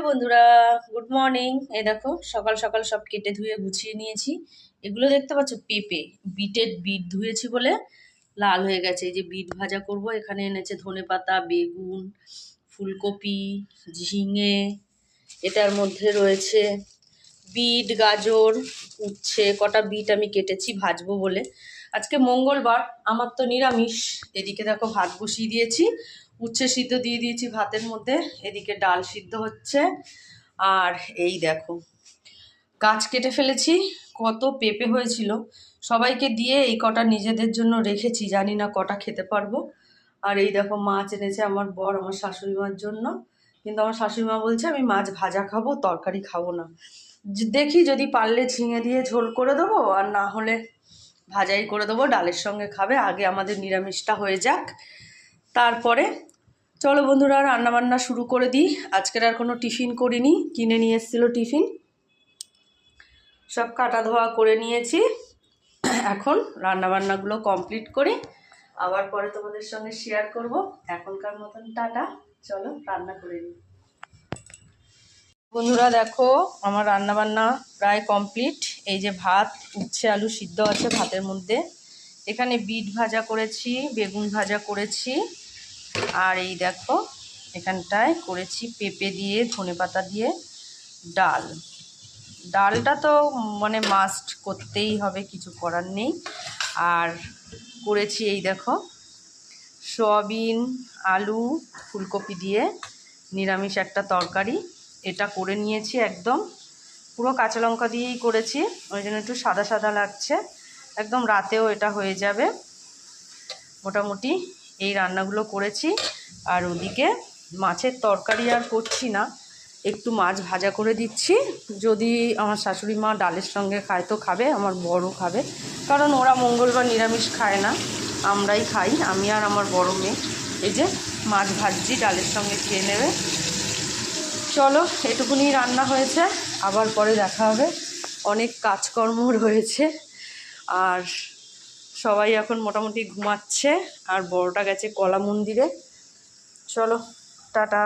বন্ধুরা, good morning. এই দেখো সকাল সকাল সব কেটে ধুয়ে গুছিয়ে নিয়েছি। এগুলো দেখতে পাচ্ছ পেঁপে, বিট ধুয়েছি বলে লাল হয়ে গেছে। এই যে বিট ভাজা করব। এখানে এনেছে ধনেপাতা, বেগুন, ফুলকপি, ঝিঙে, এটার মধ্যে রয়েছে বিট, গাজর, উচ্ছে। কটা বিট আমি কেটেছি ভাজবো বলে। আজকে মঙ্গলবার, আমার তো নিরামিষ। এদিকে দেখো ভাত বসিয়ে দিয়েছি, উচ্ছে সিদ্ধ দিয়ে দিয়েছি ভাতের মধ্যে। এদিকে ডাল সিদ্ধ হচ্ছে। আর এই দেখো গাছ কেটে ফেলেছি, কত পেঁপে হয়েছিল, সবাইকে দিয়ে এই কটা নিজেদের জন্য রেখেছি, জানি না কটা খেতে পারবো। আর এই দেখো মাছ এনেছে আমার বর আমার শাশুড়ি মার জন্য, কিন্তু আমার শাশুড়ি মা বলছে আমি মাছ ভাজা খাবো, তরকারি খাবো না। দেখি যদি পারলে ঝিঙে দিয়ে ঝোল করে দেবো, আর না হলে ভাজাই করে দেবো, ডালের সঙ্গে খাবে। আগে আমাদের নিরামিষটা হয়ে যাক, তারপরে চলো বন্ধুরা রান্নাবান্না শুরু করে দিই। আজকের আর কোনো টিফিন করিনি, কিনে নিয়ে এসেছিলো টিফিন, সব কাটা ধোয়া করে নিয়েছি। এখন রান্নাবান্নাগুলো কমপ্লিট করি, আবার পরে তোমাদের সঙ্গে শেয়ার করব। এখনকার মতন টাটা, চলো রান্না করে নিই। বন্ধুরা দেখো আমার রান্নাবান্না প্রায় কমপ্লিট। এই যে ভাত, উচ্ছে আলু সিদ্ধ আছে ভাতের মধ্যে। এখানে বিট ভাজা করেছি, বেগুন ভাজা করেছি। আর এই দেখো এখানটায় করেছি পেঁপে দিয়ে, ধনেপাতা দিয়ে ডাল। ডালটা তো মানে মাস্ট করতেই হবে, কিছু করার নেই। আর করেছি এই দেখো সয়াবিন, আলু, ফুলকপি দিয়ে নিরামিষ একটা তরকারি। এটা করে নিয়েছি, একদম পুরো কাঁচা লঙ্কা দিয়েই করেছি, ওই জন্য একটু সাদা সাদা লাগছে। একদম রাতেও এটা হয়ে যাবে। মোটামুটি এই রান্নাগুলো করেছি। আর ওদিকে মাছের তরকারি আর করছি না, একটু মাছ ভাজা করে দিচ্ছি। যদি আমার শাশুড়ি মা ডালের সঙ্গে খায় তো খাবে, আমার বড়ও খাবে, কারণ ওরা মঙ্গলবার নিরামিষ খায় না, আমরাই খাই, আমি আর আমার বড় মেয়ে। এই যে মাছ ভাজছি, ডালের সঙ্গে খেয়ে নেবে। চলো এটুকুনি রান্না হয়েছে, আবার পরে দেখা হবে। অনেক কাজকর্ম রয়েছে। আর সবাই এখন মোটামুটি ঘুমাচ্ছে, আর বড়টা গেছে কলা মন্দিরে। চলো টাটা।